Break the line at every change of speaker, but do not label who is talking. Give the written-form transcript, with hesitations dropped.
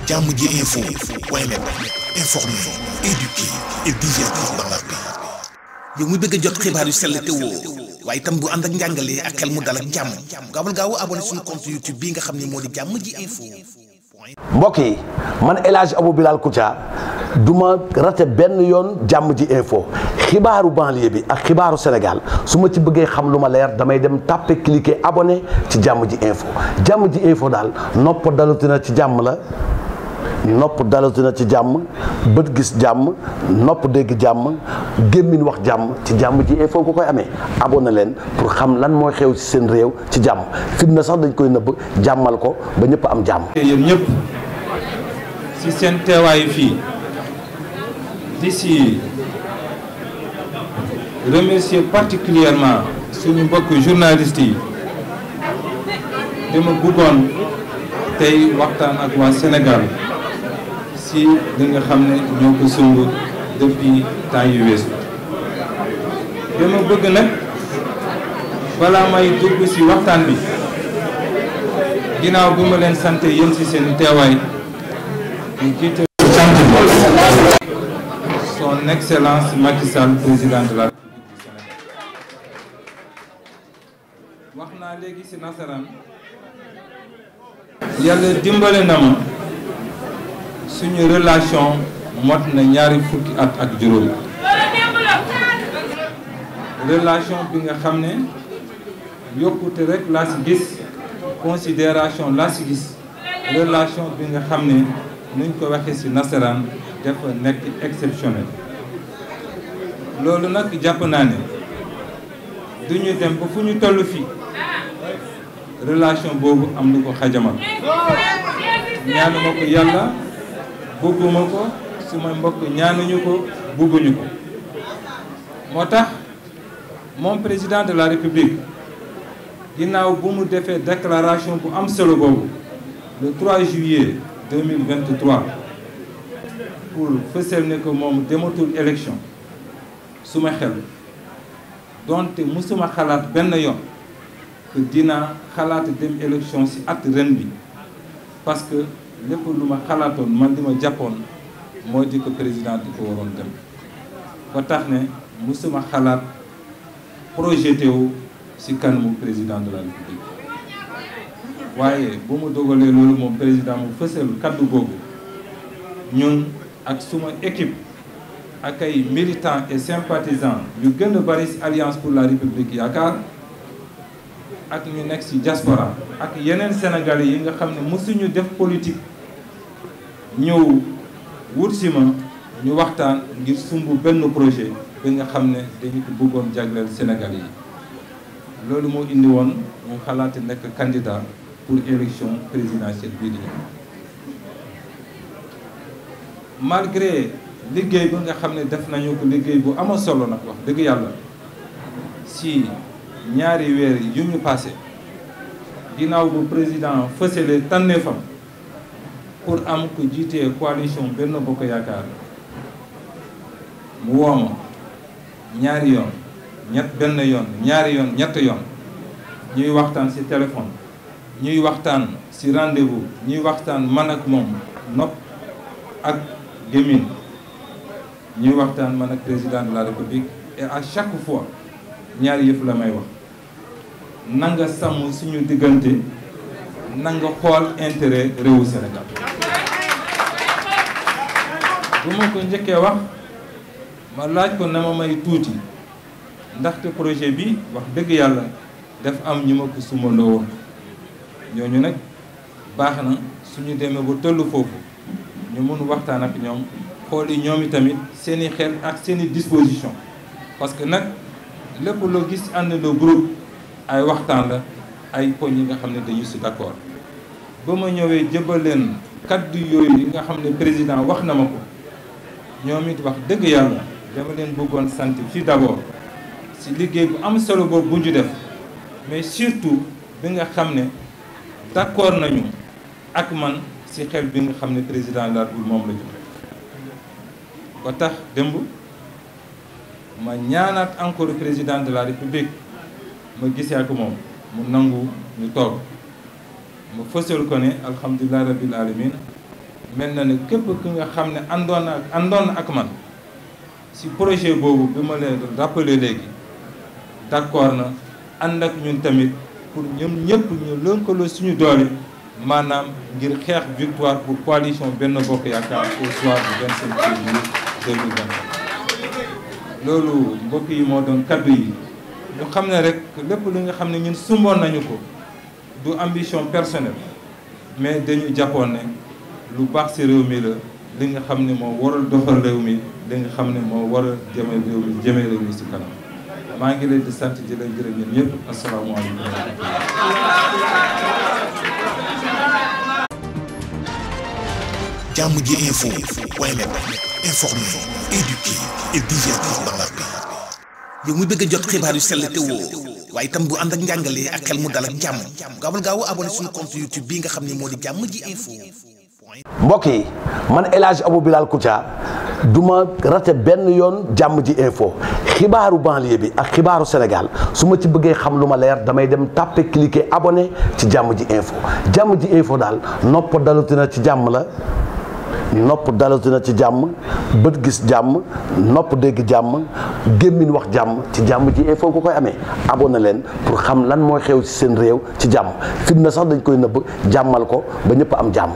Jammji info point net, informer, éduquer et divertir dans la paix. yow mu bëgg a jot xibaar yu sell te woo waaye itam bu ànd ak njàngalee ak xel mu dal ak jàmm gaawal gaaw abonné suñu compte YouTube bi nga xam ne moo di Jammji info.
mbokk yi man El Hadj Abou Bilal Koutia du ma rate benn yoon Jammji info xibaaru banlieue bi ak xibaaru Sénégal su ma ci bëggee xam lu ma leer damay dem tàppe cliquer abonné ci Jammji info. Jammji info daal nopp dalutina ci jàmm la. nopp dalatina ci jàmm, bët gis jàmm, nopp dégg jàmm, gémmiñ wax jàmm ci Jammji info nga koy amee. abonné leen pour xam lan mooy xew ci seen réew ci jàmm fitna sax dañ koy nëbb jàmmal ko ba ñëpp am jàmm.
yéen ñëpp ci seen teewaayu fii di si remercier particulièrement suñu mbokk journalistes yi dama bëggoon tey waxtaan ak waa Sénégal si li nga xam ne ñoo ko sumb depuis temps yu weesu. dama bëgg nag balaa may dugg si waxtaan bi ginnaaw bi ma leen sant yéen si seen teewaay di jiite sant son excellence Macky Sall président de la République du Sénégal. wax naa léegi si nasaraan yàlla dimbale na ma suñu relation mot na ñaari fukki at ak juróom. relation bi nga xam ne yokkute rek laa si gis, considération laa si gis, relation bi nga xam ne nuñ ko waxee si nasaraan dafa nekk exceptionnel. loolu nag jàpp naa ne du ñu dem ba fu ñu toll fii relation boobu am lu ko xajamal. ñaanuma ko yàlla, bëgguma ko, suma mbokk ñaanuñu ko, bëgguñu ko. moo tax moom président de la République ginnaaw bu mu defee déclaration bu am solo boobu le 3 juillet 2023 pour fësal ne ko moom dematul élection suma xel donte musuma xalaat benn yoon que dina xalaat dem élection ci at ren bi parce que lépp lu ma xalaatoon man li ma jàppoon moo di ko président di ko waroon dem ba tax ne musuma xalaat projeté wu ci kanamu président de la République. waaye bu mu dogalee loolu moom président mu fësal kaddu googu ñun ak suma équipe ak ay militants et sympathisants yu gën a bari ci Alliance pour la République yaakaar ak ñu nekk ci diaspora ak yeneen sénégalais yi nga xam ne mësuñu def politique ñëw wut si ma ñu waxtaan ngir sumb benn projet bi nga xam ne dañu ko bëggoon jagleel sénégalais yi. loolu moo indi woon ñu xalaate nekk candidat pour élection présidentielle bii di ñëw. malgré liggéey bi nga xam ne def nañu ko liggéey bu ama solo nag wax dëgg yàlla si ñaari weer yu ñu passé ginnaaw bu président fësalee tànneefam pour am ko jiitee coalition Benno Bokk Yaakaar mu woo ma ñaari yoon benn yoon ñaari yoon ñett yoon ñuy waxtaan ci téléphone, ñuy waxtaan ci rendez-vous, ñuy waxtaan man ak moom nopp ak gémmiñ, ñuy waxtaan man ak président de la République. et à chaque fois ñaari yëf la may wax nanga sàmm suñu diggante nanga xool intérêt réewu Sénégal. bu ma ko njëkkee wax ma laaj ko na ma may tuuti ndaxte projet bi wax dëgg yàlla daf am ñu ma ko sumandoo woon ñooñu nag baax na suñu demee ba tollu foofu ñu mun waxtaan ak ñoom xool yi ñoom itamit seeni xel ak seeni disposition parce que nag lépp loo gis ànd le groupe ay waxtaan la ay poñ yi nga xam ne dañu si d'accord. ba ma ñëwee jëbal leen kaddu yooyu yi nga xam ne président wax na ma ko ñoom it wax dëgg yàlla dama leen bëggoon sant fii d'abord ci liggéey bu am solo boobu bu ñu def mais surtout bi nga xam ne d'accord nañu ak man ci xel bi nga xam ne président de la République moom la joxe. ba tax démb ma ñaanaat encore président de la République ma gisee ak moom mu nangu ñu toog ma fësal ko ne alhamdulilah rabbil alamin mel na ne képp ki nga xam ne àndoon ak man si projet boobu bi ma leen rappelé léegi d'accord na ànd ak ñun tamit pour ñoom ñëpp ñu lëkkaloo suñu doole maanaam ngir xeex victoire pour coalition Benno Bokk Yaakaar au soir du 25 février 2024. loolu mbokk yi moo doon kaddu yi ñu xam ne rek lépp li nga xam ne ñun sumboon nañu ko du ambition personnelle mais dañu jàppoon ne lu baax ci réew mi la li nga xam ne moo waral doxal réew mi li nga xam ne moo war a jëme réew mi ci kanam maa ngi leen di sant di leen gërëm ñun ñëpp asalaamaaleykum wa rahmatulah.
Jàmm ji info point net informer, éduquer et divertir dans la paix. yow mi bëgg a jot xibaar yu sell te woo waaye itam bu ànd ak njàngalee ak xel mu dal ak jàmm gaawal gaaw abonné suñu compte YouTube bii nga xam ne moo di Jàmm ji info.
mbokk yi man El Hadj Abou Bilal Koutia du ma rate benn yoon Jàmm ji info xibaaru banlieue bi ak xibaaru Sénégal su ma ci bëggee xam lu ma leer damay dem tàppe cliquer abonné ci Jàmm ji info. Jàmm ji info daal nopp dalutina ci jàmm la. nopp dalatina ci jàmm bët gis jàmm nopp dégg jàmm gémmiñ wax jàmm ci Jàmm ji info ko koy amee abonné leen pour xam lan mooy xew ci seen réew ci jàmm fitna sax dañ koy nëbb jàmmal ko ba ñëpp am jàmm.